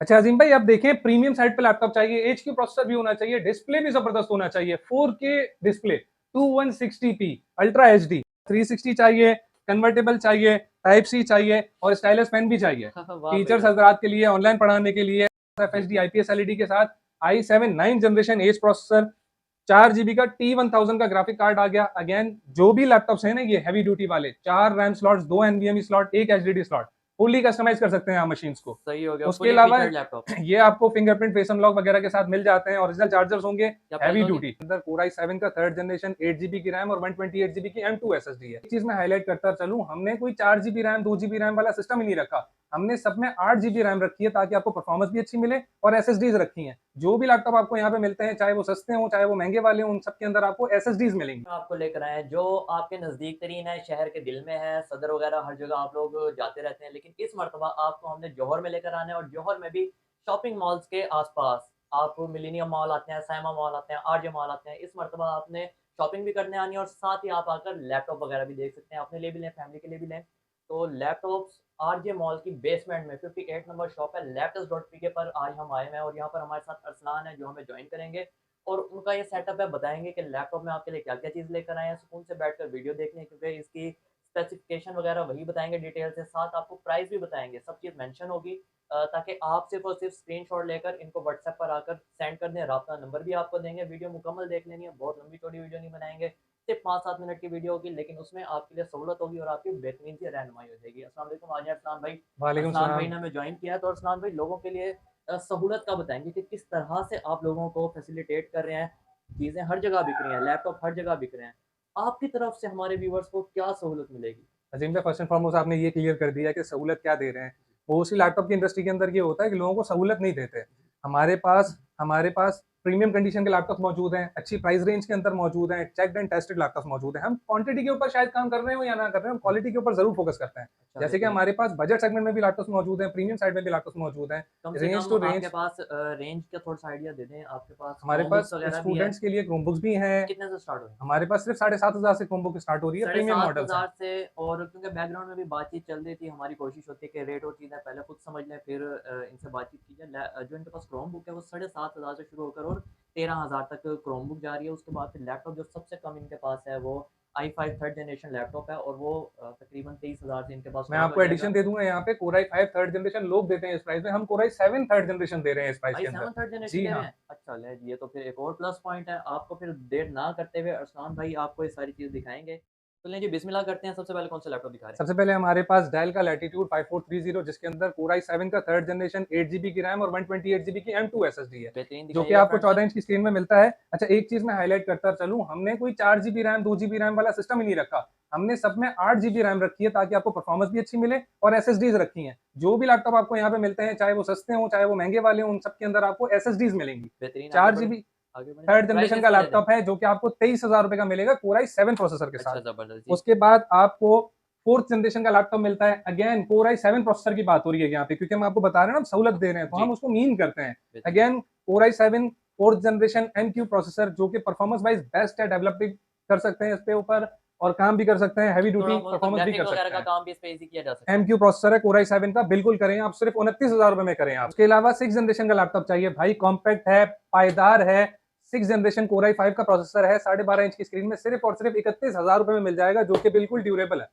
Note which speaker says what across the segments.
Speaker 1: अच्छा अजीम भाई, आप देखें प्रीमियम साइड पे लैपटॉप चाहिए, एच क्यू प्रोसेसर भी होना चाहिए, डिस्प्ले भी जबरदस्त होना चाहिए, 4K display, 2160p ultra HD, 360 चाहिए, कन्वर्टेबल चाहिए, टाइप सी चाहिए और स्टाइलस पेन भी चाहिए।
Speaker 2: वाह भाई
Speaker 1: टीचर्स
Speaker 2: वाह।
Speaker 1: हजरात के लिए, ऑनलाइन पढ़ाने के लिए, एफएचडी आईपीएस एलईडी के साथ i7 9 generation age processor, 4 GB का T1000 का ग्राफिक कार्ड आ गया। अगेन जो भी लैपटॉप्स हैं ना, ये हैवी ड्यूटी वाले, 4 रैम स्लॉट्स, 2 एनवीएमई स्लॉट, एक एचडीडी स्लॉट, फुल्ली कस्टमाइज कर सकते हैं आप मशीन्स को।
Speaker 2: सही हो गया,
Speaker 1: उसके
Speaker 2: फुली
Speaker 1: अलावा
Speaker 2: फीचर्ड लैपटॉप।
Speaker 1: ये आपको फिंगरप्रिंट फेस अनलॉक वगैरह के साथ मिल जाते हैं, ओरिजिनल चार्जर्स होंगे,
Speaker 2: क्या प्राइस
Speaker 1: हैवी
Speaker 2: होगी?
Speaker 1: ड्यूटी। अंदर कोर i7 का 3rd जनरेशन 8 GB की रैम और 128 GB की M2 SSD है। एक चीज मैं हाईलाइट करता चलूं, हमने कोई 4 GB रैम 2 GB रैम वाला सिस्टम ही नहीं रखा, हमने सब में 8 GB रैम रखी है ताकि आपको परफॉर्मेंस भी अच्छी मिले, और एसएसडीज रखी हैं। जो भी लैपटॉप आपको यहाँ पे मिलते हैं, चाहे वो सस्ते हो चाहे वो महंगे वाले हों, उन सब के अंदर आपको एसएसडीज मिलेंगी।
Speaker 2: आपको लेकर आए हैं जो आपके नज़दीक तरीन है, शहर के दिल में है, सदर वगैरह हर जगह आप लोग जाते रहते हैं, लेकिन इस मर्तबा आपको हमने जौहर में लेकर आना है, और जौहर में भी शॉपिंग मॉल्स के आस-पास। आप मिलेनियम मॉल आते हैं, साइमा मॉल आते हैं, आरजे मॉल आते हैं। इस मर्तबा आपने शॉपिंग भी करने आनी है और साथ ही आप आकर लैपटॉप वगैरह भी देख सकते हैं, अपने लिए भी लें, फैमिली के लिए भी लें। तो लैपटॉप्स आरजे मॉल की बेसमेंट में 58 नंबर शॉप है, लैपटॉप्स.pk पर आज हम आए हैं, और यहाँ पर हमारे साथ अरसलान है जो हमें जॉइन करेंगे। और उनका ये सेटअप है, बताएँगे कि लैपटॉप में आपके लिए क्या-क्या चीज़ लेकर आए हैं, सुकून से बैठकर वीडियो देखने, क्योंकि इसकी स्पेसिफ़िकेशन वगैरह वही बताएँगे डिटेल से, साथ आपको प्राइस भी बताएँगे, सब चीज़ मेंशन होगी, ताकि आप सिर्फ़ और सिर्फ़ स्क्रीनशॉट लेकर इनको व्हाट्सएप पर आकर सेंड कर दें, राब्ता नंबर भी आपको देंगे, वीडियो मुकम्मल देख लेनी है, बहुत लंबी-चौड़ी वीडियो नहीं बनाएँगे, सिर्फ़ 5-7 मिनट की वीडियो होगी, लेकिन उसमें आपके लिए सहूलत होगी और आपकी बेहतरीन सी रहनुमाई हो जाएगी। अस्सलाम वालेकुम, आ जाएँ अरसलान भाई।
Speaker 1: वालेकुम
Speaker 2: अरसलान भाई
Speaker 1: सलाम।
Speaker 2: ने हमें जॉइन किया है, तो अरसलान भाई लोगों के लिए सहूलत का बताएँगे कि किस तरह से आप लोगों को फैसिलिटेट कर रहे हैं, चीज़ें हर जगह बिक रही हैं, लैपटॉप हर जगह बिक रहे हैं। आपकी तरफ से हमारे व्यूअर्स को क्या सहूलत मिलेगी?
Speaker 1: अजीम भाई, फर्स्ट एंड फॉरमोस्ट आपने ये क्लियर कर दिया कि सहूलत क्या दे रहे हैं। मोस्टली लैपटॉप की इंडस्ट्री के अंदर ये होता है कि लोगों को सहूलत नहीं देते। हमारे पास प्रीमियम कंडीशन के लैपटॉप मौजूद हैं, अच्छी प्राइस रेंज के अंदर मौजूद हैं, चेक्ड एंड टेस्टेड लैपटॉप मौजूद हैं। हम क्वांटिटी के ऊपर शायद काम कर रहे हो या ना कर रहे हो, हम क्वालिटी के ऊपर जरूर फोकस करते हैं।
Speaker 2: अच्छा,
Speaker 1: जैसे कि
Speaker 2: बेहतरीन।
Speaker 1: हमारे पास बजट सेगमेंट में भी लैपटॉप मौजूद हैं, प्रीमियम साइड में भी लैपटॉप मौजूद हैं,
Speaker 2: कम से
Speaker 1: रेंज
Speaker 2: कम
Speaker 1: टू
Speaker 2: आपके
Speaker 1: रेंज।
Speaker 2: पास रेंज का थोड़ा-सा आइडिया दे दें, आपके पास
Speaker 1: हमारे
Speaker 2: क्रोम
Speaker 1: पास
Speaker 2: बुक्स वगैरह भी है,
Speaker 1: स्टूडेंट्स के लिए क्रोमबुक्स भी हैं।
Speaker 2: कितने से स्टार्ट हुई?
Speaker 1: हमारे पास सिर्फ 7,500 से क्रोमबुक स्टार्ट हो रही है,
Speaker 2: साढ़े
Speaker 1: प्रीमियम
Speaker 2: सात
Speaker 1: मॉडल्स हैं।
Speaker 2: हज़ार से, और क्योंकि बैकग्राउंड में भी बातचीत चल रही थी, हमारी कोशिश होती है कि रेट और चीज़ें पहले खुद समझ लें, फिर इनसे बातचीत की जाए। जो इनके पास क्रोम बुक है वो 7,500 से शुरू होकर और 13,000 तक क्रोम बुक जा रही है। उसके बाद फिर लैपटॉप जो सबसे कम इनके पास है वो i5 3rd जनरेशन लैपटॉप है, और वो तकरीबन 23,000 से इनके पास
Speaker 1: मैं
Speaker 2: स्टार्ट हो
Speaker 1: आपको एडिशन
Speaker 2: जाएगा।
Speaker 1: दे दूंगा यहाँ पे, Core i5 3rd जनरेशन लोग देते हैं इस प्राइस में, हम Core i7 3rd जनरेशन दे रहे हैं इस प्राइस के अंदर।
Speaker 2: i7 3rd जनरेशन
Speaker 1: जी
Speaker 2: दे रहे
Speaker 1: हाँ।
Speaker 2: हैं? अच्छा, ले ये तो फिर एक और प्लस पॉइंट है। आपको फिर देर ना करते हुए अरसलान भाई आपको ये सारी चीज़ दिखाएँगे। तो लें जी, बिस्मिल्लाह करते हैं। सबसे पहले कौन सा लैपटॉप दिखा रहे हैं?
Speaker 1: सबसे पहले हमारे पास डेल का लैटिट्यूड 5430, जिसके अंदर Core i7 का 3rd जनरेशन 8 GB की रैम और 128 GB की M2 SSD है,
Speaker 2: बेहतरीन
Speaker 1: जो कि
Speaker 2: दिखाइएगा
Speaker 1: आपको
Speaker 2: फ्रंट से।
Speaker 1: 14 इंच की स्क्रीन में मिलता है। अच्छा, एक चीज मैं हाईलाइट करता चलूं, हमने कोई 4 GB रैम 2 GB रैम वाला सिस्टम ही नहीं रखा, हमने सब में 8 GB रैम रखी है ताकि आपको परफॉर्मेंस भी अच्छी मिले, और एसएसडीज रखी हैं। जो भी लैपटॉप आपको यहाँ पे मिलते हैं, चाहे वो सस्ते हो चाहे वो महंगे वाले हों, उन सब के अंदर आपको एसएसडीज मिलेंगी।
Speaker 2: बेहतरीन, आगे
Speaker 1: चार
Speaker 2: बढ़ें,
Speaker 1: जीबी
Speaker 2: आगे बढ़ें।
Speaker 1: 3rd
Speaker 2: प्राइस
Speaker 1: जनरेशन का
Speaker 2: इसका ले दें।
Speaker 1: लैपटॉप है, जो कि आपको 23,000 रुपए का मिलेगा Core i7 प्रोसेसर के साथ।
Speaker 2: अच्छा, ज़बरदस्त जी।
Speaker 1: उसके बाद आपको 4th जनरेशन का लैपटॉप मिलता है। अगेन Core i7 प्रोसेसर की बात हो रही है यहाँ पे, क्योंकि हम आपको बता रहे हैं ना, हम सहूलत दे रहे हैं, तो
Speaker 2: जी,
Speaker 1: हम उसको मीन करते हैं।
Speaker 2: बेहतरीन।
Speaker 1: Again Core i7 4th generation MQ processor, जो कि परफॉर्मेंस वाइज बेस्ट है, डेवलप भी कर सकते हैं इस पे ऊपर, और काम भी कर सकते हैं, हैवी ड्यूटी
Speaker 2: थोड़ा बहुत मतलब
Speaker 1: परफॉर्मेंस भी कर
Speaker 2: ग्राफ़िक्स वगैरह
Speaker 1: सकते
Speaker 2: का
Speaker 1: हैं।
Speaker 2: काम भी इस पे ईज़ी किया जा सकता है।
Speaker 1: MQ प्रोसेसर है Core i7 का, बिल्कुल करें आप, सिर्फ 29,000 रुपए में करें आप। उसके अलावा 6th जनरेशन का लैपटॉप चाहिए भाई, कॉम्पैक्ट है, पायदार है, 6th जनरेशन Core i5 का प्रोसेसर है, 12.5 इंच की स्क्रीन में, सिर्फ और सिर्फ 31,000 रुपए में मिल जाएगा, जो कि बिल्कुल ड्यूरेबल है।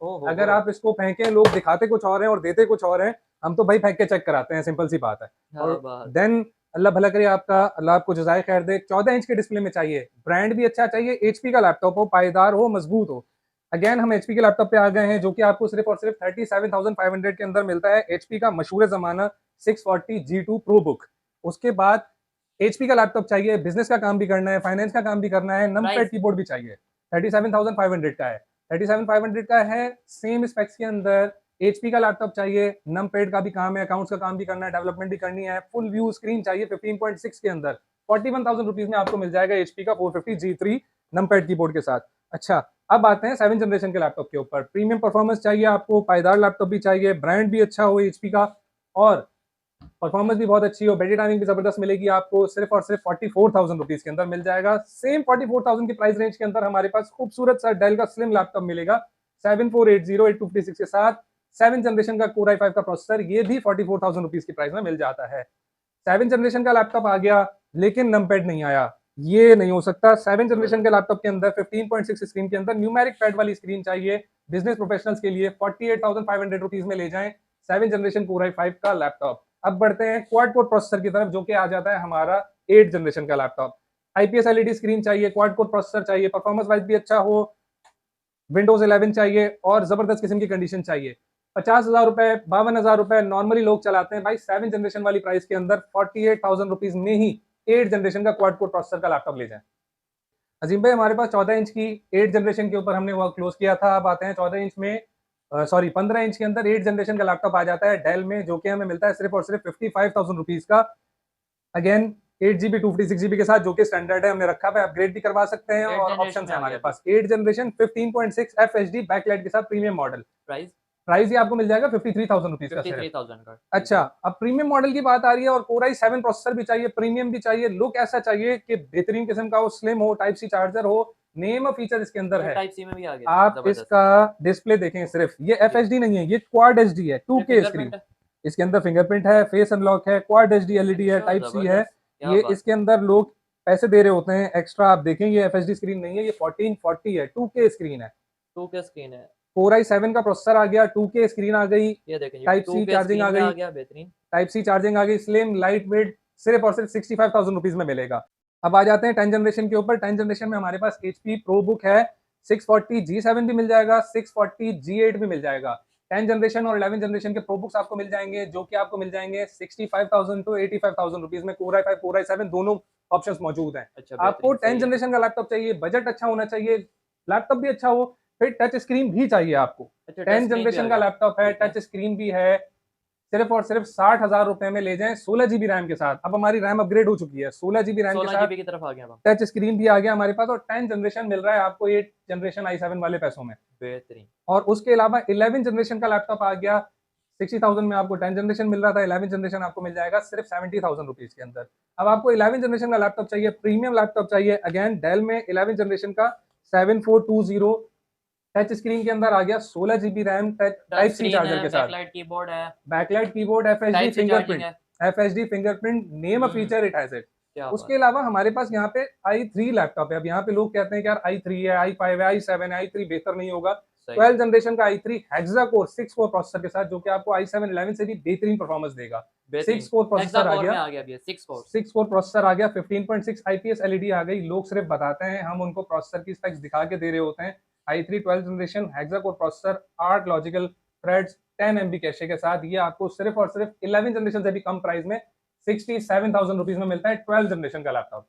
Speaker 2: ओह हो
Speaker 1: अगर
Speaker 2: हो!
Speaker 1: आप इसको फेंकें, लोग दिखाते कुछ और हैं और देते कुछ और हैं, हम तो भाई फेंक के चेक कराते हैं, सिंपल सी बात है।
Speaker 2: क्या
Speaker 1: और
Speaker 2: बात है!
Speaker 1: देन अल्लाह भला करे आपका, अल्लाह आपको जज़ाए खैर दे, 14 इंच के डिस्प्ले में चाहिए, ब्रांड भी अच्छा चाहिए, एचपी का लैपटॉप हो, पायदार हो, मजबूत हो। अगेन हम एचपी के लैपटॉप पे आ गए हैं, जो कि आपको सिर्फ और सिर्फ 37,500 के अंदर मिलता है, एचपी का मशहूर जमाना 640 G2 प्रो बुक। उसके बाद एचपी का लैपटॉप चाहिए, बिजनेस का काम भी करना है, फाइनेंस का काम भी करना है, नमपैड
Speaker 2: प्राइस?
Speaker 1: कीबोर्ड भी चाहिए, 37,500 का है। 37,500 का है, सेम स्पेक्स के अंदर एचपी का लैपटॉप चाहिए, नमपैड का भी काम है, अकाउंट्स का काम भी करना है, डेवलपमेंट भी करनी है, फुल व्यू स्क्रीन चाहिए 15.6 के अंदर, 41,000 रुपीज में आपको मिल जाएगा एचपी का 450 G3 नमपैड कीबोर्ड के साथ। अच्छा, अब आते हैं 7 जनरेशन के लैपटॉप के ऊपर। प्रीमियम परफॉर्मेंस चाहिए आपको, पायदार लैपटॉप भी चाहिए, ब्रांड भी अच्छा हो एचपी का, और परफॉर्मेंस भी बहुत अच्छी हो, बैटरी टाइमिंग भी जबरदस्त मिलेगी आपको, सिर्फ और सिर्फ 44,000 रुपीज के अंदर मिल जाएगा। सेम 44,000 की प्राइस रेंज के अंदर हमारे पास खूबसूरत सा डेल का स्लिम लैपटॉप मिलेगा 7480 856 के साथ, 7 जनरेशन का Core i5 का प्रोसेसर, ये भी 44,000 रुपीज की प्राइस में मिल जाता है। 7 जनरेशन का लैपटॉप आ गया, लेकिन नमपैड नहीं आया, ये नहीं हो सकता। 7 जनरेशन के लैपटॉप के अंदर 15.6 स्क्रीन के अंदर न्यूमेरिक पैड वाली स्क्रीन चाहिए बिजनेस प्रोफेशनल्स के लिए, 48,500 रुपीज में ले जाएं 7 जनरेशन Core i5 का लैपटॉप। अब बढ़ते हैं क्वाड कोर प्रोसेसर की तरफ, जो कि आ जाता है हमारा 8 जनरेशन का लैपटॉप। आईपीएस एलईडी स्क्रीन चाहिए, क्वाड कोर प्रोसेसर चाहिए, परफॉर्मेंस वाइज भी अच्छा हो, विंडोज 11 चाहिए और जबरदस्त किस्म की कंडीशन चाहिए। 50,000 रुपए, 52,000 रुपए नॉर्मली लोग चलाते हैं भाई। 7 जनरेशन वाली प्राइस के अंदर 48,000 रुपीज में ही 8 जनरेशन का क्वाड कोर प्रोसेसर का लैपटॉप ले जाएं। अजीम भाई, हमारे पास 14 इंच की 8 जनरेशन के ऊपर हमने वो क्लोज किया था। अब आते हैं 14 इंच में, सॉरी 15 इंच के अंदर 8 जनरेशन का लैपटॉप आ जाता है डेल में, जो कि हमें मिलता है सिर्फ और सिर्फ 55,000 रुपीज का। अगेन 8GB 256GB के साथ, जो कि स्टैंडर्ड है, हमने रखा है, अपग्रेड भी करवा सकते हैं और ऑप्शन है हमारे पास। 8 जनरेशन 15.6 FHD बैकलाइट के साथ प्रीमियम मॉडल। प्राइस ये आपको मिल जाएगा 53,000 रुपीज का।
Speaker 2: 53,000 का।
Speaker 1: अच्छा, अब प्रीमियम मॉडल की बात आ रही है और Core i7 प्रोसेसर भी चाहिए, प्रीमियम भी चाहिए, लुक ऐसा चाहिए कि बेहतरीन किस्म का हो, स्लिम हो, टाइप सी चार्जर हो, नेम ऑफ फीचर इसके अंदर है।
Speaker 2: टाइप सी में भी आ गया,
Speaker 1: आप इसका डिस्प्ले देखें, सिर्फ ये FHD नहीं है, ये क्वाड HD है, 2K स्क्रीन। इसके अंदर फिंगरप्रिंट है, फेस अनलॉक है, क्वाड HD एलईडी है, टाइप सी है। ये इसके अंदर लोग पैसे दे रहे होते हैं एक्स्ट्रा। आप देखें, ये FHD स्क्रीन नहीं है, ये 1440 है, 2K स्क्रीन है।
Speaker 2: 2K स्क्रीन है।
Speaker 1: Core i7 का प्रोसेसर आ गया, 2K स्क्रीन आ गई,
Speaker 2: ये देखें,
Speaker 1: टाइप सी चार्जिंग आ गई,
Speaker 2: बेहतरीन
Speaker 1: टाइप सी चार्जिंग आ गई, स्लिम लाइट वेट, सिर्फ और सिर्फ 65,000 रुपीज में मिलेगा। अब आ जाते हैं 10 जनरेशन के ऊपर। 10 जनरेशन में हमारे पास HP ProBook है, 640 G7 भी मिल जाएगा, 640 G8 भी मिल जाएगा। 10 जनरेशन और 11 जनरेशन के प्रोबुक्स आपको मिल जाएंगे, जो कि आपको मिल जाएंगे 65,000 टू 85,000 रुपीज में। Core i5 Core i7 दोनों ऑप्शंस मौजूद हैं। आपको 10 जनरेशन का लैपटॉप चाहिए, बजट अच्छा होना चाहिए, लैपटॉप भी अच्छा हो, फिर टच स्क्रीन भी चाहिए आपको। 10 जनरेशन का लैपटॉप है, टच स्क्रीन भी है, सिर्फ और सिर्फ 60,000 रुपए में ले जाएं 16GB रैम के साथ। अब हमारी रैम अपग्रेड हो चुकी है, 16GB रैम के साथ
Speaker 2: की तरफ आ गया,
Speaker 1: टच स्क्रीन भी आ गया हमारे पास, और 10 जनरेशन मिल रहा है आपको 8 जनरेशन i7 वाले पैसों में,
Speaker 2: बेहतरीन।
Speaker 1: और उसके अलावा 11 जनरेशन का लैपटॉप आ गया, 60,000 में आपको 10 जनरेशन मिल रहा था, 11 जनरेशन आपको मिल जाएगा सिर्फ 70,000 रुपीज के अंदर। अब आपको 11 जनरेशन का लैपटॉप चाहिए, प्रीमियम लैपटॉप चाहिए, अगेन डेल में 11 जनरेशन का 7420 टच स्क्रीन के अंदर आ गया, 16GB रैम, टाइप सी चार्जर के साथ, backlight keyboard, FHD fingerprint, name a feature it has it. उसके अलावा हमारे पास यहाँ पे i3 लैपटॉप है। अब यहाँ पे लोग कहते हैं कि यार i3 है, i5 है, i7 है, i3 बेहतर नहीं होगा। 12 जनरेशन का i3 hexa core 6 core processor के साथ, जो कि आपको i7 11 से भी बेहतरीन परफॉर्मेंस देगा। 6 कोर प्रोसेसर आ गया, 6 कोर प्रोसेसर आ गया, 15.6 IPS एलईडी आ गई। लोग सिर्फ बताते हैं, हम उनको प्रोसेसर की स्पेक्स दिखा के दे रहे होते हैं। i3 12 generation hexa core processor, 8 logical threads, 10 MB cache के साथ, ये आपको सिर्फ और सिर्फ 11 जनरेशन से भी कम प्राइस में 67,000 रुपीज में मिलता है 12 जनरेशन का लैपटॉप।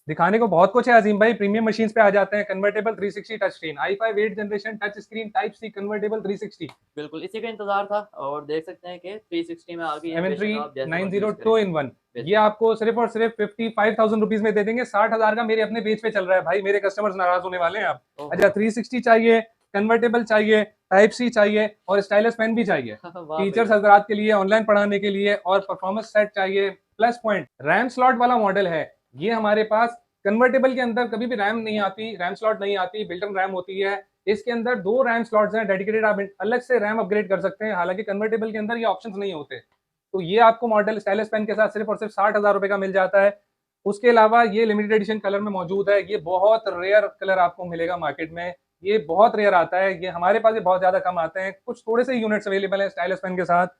Speaker 1: दिखाने को बहुत कुछ है अजीम भाई। प्रीमियम मशीन्स पे आ जाते हैं। Convertible 360 touch screen, i5 8 generation touch screen, type C convertible 360,
Speaker 2: बिल्कुल इसी का इंतजार था, और देख सकते हैं कि 360 में आ गई
Speaker 1: M3 902 in 1। ये आपको सिर्फ और सिर्फ 55,000 रुपीज में दे देंगे। 60,000 का मेरे अपने पेज पे चल रहा है भाई, मेरे कस्टमर्स नाराज होने वाले हैं आप। अच्छा, 360 चाहिए, कन्वर्टेबल चाहिए, टाइप सी चाहिए और स्टाइलस पेन भी चाहिए टीचर्स हजरात के लिए, ऑनलाइन पढ़ाने के लिए, और परफॉर्मेंस सेट चाहिए। प्लस पॉइंट रैम स्लॉट वाला मॉडल है ये हमारे पास। कन्वर्टेबल के अंदर कभी भी रैम नहीं आती, रैम स्लॉट नहीं आती, बिल्ट इन रैम होती है। इसके अंदर 2 रैम स्लॉट्स हैं डेडिकेटेड, आप अलग से रैम अपग्रेड कर सकते हैं। हालांकि कन्वर्टेबल के अंदर ये ऑप्शंस नहीं होते। तो ये आपको मॉडल स्टाइलस पेन के साथ सिर्फ और सिर्फ 60,000 रुपए का मिल जाता है। उसके अलावा ये लिमिटेड एडिशन कलर में मौजूद है। ये बहुत रेयर कलर आपको मिलेगा मार्केट में, ये बहुत रेयर आता है। ये हमारे पास ये बहुत ज्यादा कम आते हैं, कुछ थोड़े से यूनिट्स अवेलेबल है स्टाइलस पेन के साथ।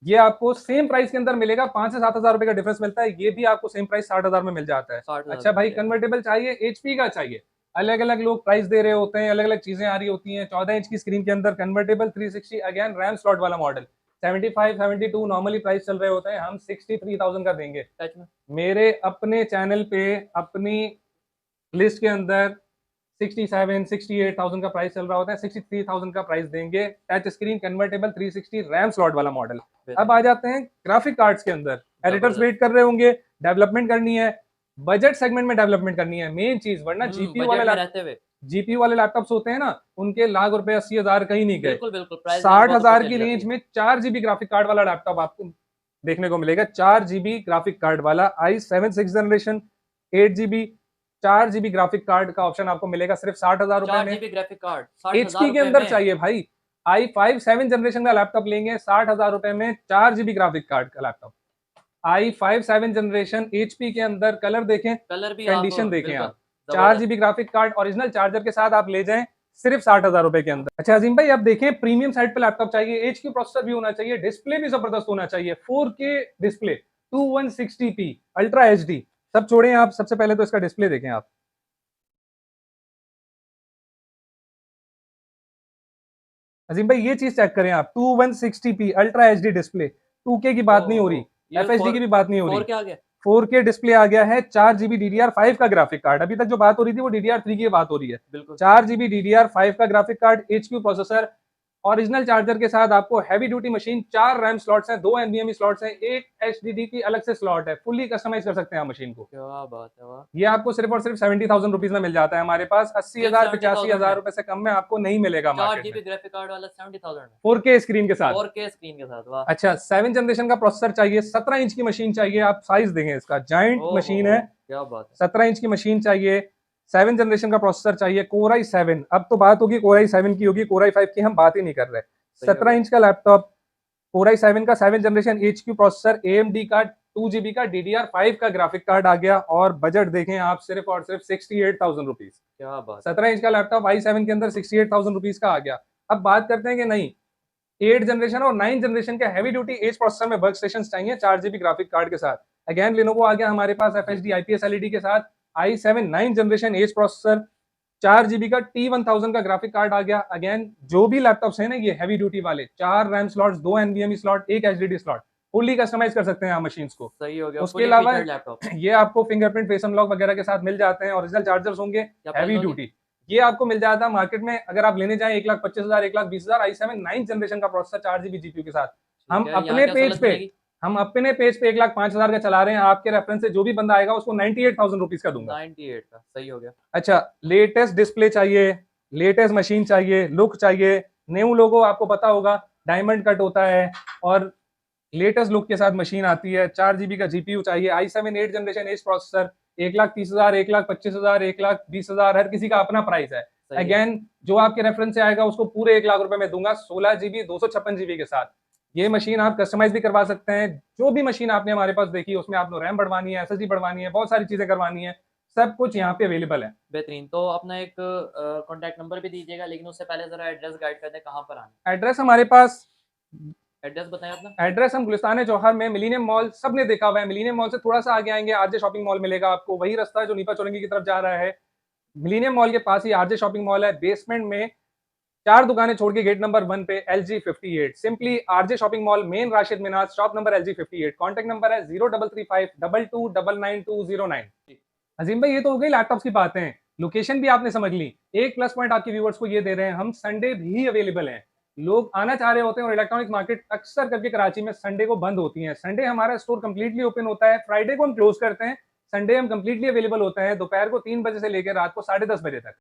Speaker 1: ये आपको सेम प्राइस के अंदर मिलेगा, 5 से 7,000 रुपए का डिफरेंस मिलता है। ये भी आपको सेम प्राइस 60,000 में मिल जाता है। अच्छा भाई, कन्वर्टेबल चाहिए, HP का चाहिए, अलग अलग लोग प्राइस दे रहे होते हैं, अलग अलग चीजें आ रही होती हैं। 14 इंच की स्क्रीन के अंदर कन्वर्टेबल 360, अगेन रैम स्लॉट वाला मॉडल, 75 72 नॉर्मली प्राइस चल रहे होते हैं, हम 63,000 का देंगे। मेरे अपने चैनल पे अपनी लिस्ट के अंदर 67 68,000 का प्राइस चल रहा होता है, 63,000 का प्राइस देंगे। Touch screen convertible 360 RAM slot वाला मॉडल। अब आ जाते हैं ग्राफिक कार्ड्स के अंदर। एडिटर्स वेट कर रहे होंगे, डेवलपमेंट करनी है, बजट सेगमेंट में डेवलपमेंट करनी है, मेन चीज, वरना जीपीयू वाले लैपटॉप्स होते हैं ना, उनके लाख रुपए 80,000 कहीं नहीं गए। 60,000 की रेंज में 4GB ग्राफिक कार्ड वाला लैपटॉप आपको देखने को मिलेगा। 4GB ग्राफिक कार्ड वाला i7 6 generation 8GB 4GB graphic card का ऑप्शन आपको मिलेगा सिर्फ 60,000 रुपए में।
Speaker 2: ग्राफिक कार्ड
Speaker 1: HP के अंदर चाहिए भाई, i5 7 जनरेशन का लैपटॉप लेंगे 60,000 रुपए में, 4 GB ग्राफिक कार्ड का लैपटॉप। i5 7 जनरेशन HP के अंदर, कलर देखें,
Speaker 2: कलर भी आप
Speaker 1: कंडीशन देखें
Speaker 2: बिल्कुल
Speaker 1: आप, 4 GB graphic card original charger के साथ आप ले जाएं, सिर्फ 60,000 रुपए के अंदर। अच्छा अजीम भाई, अब देखें प्रीमियम साइड पे लैपटॉप चाहिए, HQ प्रोसेसर भी होना चाहिए, डिस्प्ले भी जबरदस्त होना चाहिए, 4K display, 2160p ultra HD। सब छोड़ें आप, सबसे पहले तो इसका डिस्प्ले देखें आप। अजीम भाई ये चीज चेक करें आप, 2160p ultra HD display, 2K की बात नहीं हो रही,
Speaker 2: ये
Speaker 1: FHD की भी बात नहीं हो रही,
Speaker 2: 4 क्या आ गया?
Speaker 1: 4K डिस्प्ले आ गया है, 4 GB DDR5 का ग्राफिक कार्ड। अभी तक जो बात हो रही थी वो DDR3 की बात हो रही है।
Speaker 2: बिल्कुल
Speaker 1: 4 GB DDR5 का graphic card, HQ processor, original charger के साथ आपको heavy duty machine, 4 RAM slots हैं, 2 NVMe स्लॉट्स हैं, एक HDD की अलग से स्लॉट है, फुल्ली कस्टमाइज कर सकते हैं आप मशीन को।
Speaker 2: क्या बात है, वाह!
Speaker 1: ये आपको सिर्फ और सिर्फ 70,000 रुपीज में मिल जाता है हमारे पास।
Speaker 2: सिर्फ
Speaker 1: 80,000
Speaker 2: 70,000
Speaker 1: 85,000
Speaker 2: में
Speaker 1: रुपए से कम में आपको नहीं मिलेगा
Speaker 2: 4
Speaker 1: मार्केट
Speaker 2: जीबी
Speaker 1: में,
Speaker 2: ग्राफिक कार्ड वाला 70,000 में
Speaker 1: 4K स्क्रीन के साथ।
Speaker 2: 4K स्क्रीन के साथ, वाह!
Speaker 1: अच्छा 7 जनरेशन का प्रोसेसर चाहिए, 17 इंच की मशीन चाहिए, आप साइज देंगे इसका, जाइंट मशीन है,
Speaker 2: क्या बात है,
Speaker 1: 17 इंच की मशीन चाहिए, 7 जनरेशन का प्रोसेसर चाहिए, Core i7। अब तो बात होगी Core i7 की होगी, Core i5 की हम बात ही नहीं कर रहे।
Speaker 2: सही हो
Speaker 1: 17
Speaker 2: गया।
Speaker 1: इंच का लैपटॉप, Core i7 का 7 जनरेशन HQ प्रोसेसर, AMD का 2 GB का DDR5 का ग्राफिक कार्ड आ गया, और बजट देखें आप, सिर्फ और सिर्फ 68,000 रुपीज।
Speaker 2: क्या बात है,
Speaker 1: 17 इंच का लैपटॉप i7 के अंदर 68,000 रुपीज का आ गया। अब बात करते हैं कि नहीं, 8 जनरेशन और 9 जनरेशन के हैवी ड्यूटी एज प्रोसेसर में वर्क स्टेशन चाहिए, 4 GB ग्राफिक कार्ड के साथ। अगेन Lenovo आ गया हमारे पास FHD IPS LED के साथ, i7 9 generation age processor, 4 GB का T1000 का ग्राफिक कार्ड आ गया। अगेन जो भी लैपटॉप्स हैं ना ये हैवी ड्यूटी वाले, 4 रैम स्लॉट्स, 2 NVMe स्लॉट, एक HDD स्लॉट, फुल्ली कस्टमाइज कर सकते हैं आप मशीन्स को।
Speaker 2: सही हो गया,
Speaker 1: उसके
Speaker 2: फुली
Speaker 1: अलावा
Speaker 2: फीचर्ड लैपटॉप।
Speaker 1: ये आपको फिंगरप्रिंट फेस अनलॉक वगैरह के साथ मिल जाते हैं, ओरिजिनल चार्जर्स होंगे,
Speaker 2: क्या प्राइस
Speaker 1: हैवी
Speaker 2: होगी?
Speaker 1: ड्यूटी। ये आपको मिल जाता है मार्केट में, अगर आप लेने जाएं 1,25,000 1,20,000, i7 9 जनरेशन का प्रोसेसर, 4 GB GPU के साथ। हम
Speaker 2: ठीक है, यहाँ
Speaker 1: अपने
Speaker 2: क्या
Speaker 1: पेज
Speaker 2: सहूलत
Speaker 1: पे
Speaker 2: मिलेगी?
Speaker 1: हम अपने पेज पे 1,05,000 का चला रहे हैं, आपके रेफरेंस से जो भी बंदा आएगा उसको 98,000 रुपीज का दूंगा।
Speaker 2: 98 का, सही हो गया।
Speaker 1: अच्छा लेटेस्ट डिस्प्ले चाहिए, लेटेस्ट मशीन चाहिए, लुक चाहिए, न्यू लोगो आपको पता होगा डायमंड कट होता है, और लेटेस्ट लुक के साथ मशीन आती है, 4 GB का GPU चाहिए, i7 8 जनरेशन एज प्रोसेसर, 1,30,000 1,25,000 1,20,000, हर किसी का अपना प्राइस है।
Speaker 2: सही है।
Speaker 1: अगेन जो आपके रेफरेंस से आएगा उसको पूरे 1 लाख रुपए में दूंगा, 16 GB 256 GB के साथ। ये मशीन आप कस्टमाइज भी करवा सकते हैं, जो भी मशीन आपने हमारे पास देखी उसमें आपको रैम बढ़वानी है, SSD बढ़वानी है, बहुत सारी चीजें करवानी है, सब कुछ यहाँ पे अवेलेबल है।
Speaker 2: बेहतरीन, तो अपना एक कॉन्टैक्ट नंबर भी दीजिएगा, लेकिन उससे पहले ज़रा एड्रेस गाइड कर दें, कहाँ पर आना है?
Speaker 1: एड्रेस हमारे पास,
Speaker 2: एड्रेस बताएँ अपना।
Speaker 1: एड्रेस हम गुलिस्तान जौहर में, मिलीनियम मॉल सबने देखा हुआ है, मिलीनियम मॉल से थोड़ा सा आगे आएंगे आरजे शॉपिंग मॉल मिलेगा आपको, वही रास्ता है जो नीपा चौरंगी की तरफ जा रहा है। मिलीनियम मॉल के पास ही आरजे शॉपिंग मॉल है, बेसमेंट में 4 दुकानें छोड़ के गेट नंबर 1 पे LG58, simply RJ shopping mall, main Rashid Minhas, shop number LG58। Contact number है 0335229929। अजीम भाई ये तो हो गई लैपटॉप्स की बातें, लोकेशन भी आपने समझ ली। एक प्लस पॉइंट आपके व्यूअर्स को ये दे रहे हैं, हम संडे भी अवेलेबल हैं, लोग आना चाह रहे होते हैं, और इलेक्ट्रॉनिक मार्केट अक्सर करके कराची में संडे को बंद होती है। संडे हमारा स्टोर कंप्लीटली ओपन होता है, फ्राइडे को हम क्लोज करते हैं, संडे हम कंप्लीटली अवेलेबल होते हैं, दोपहर को 3 बजे से लेकर रात को 10:30 बजे तक।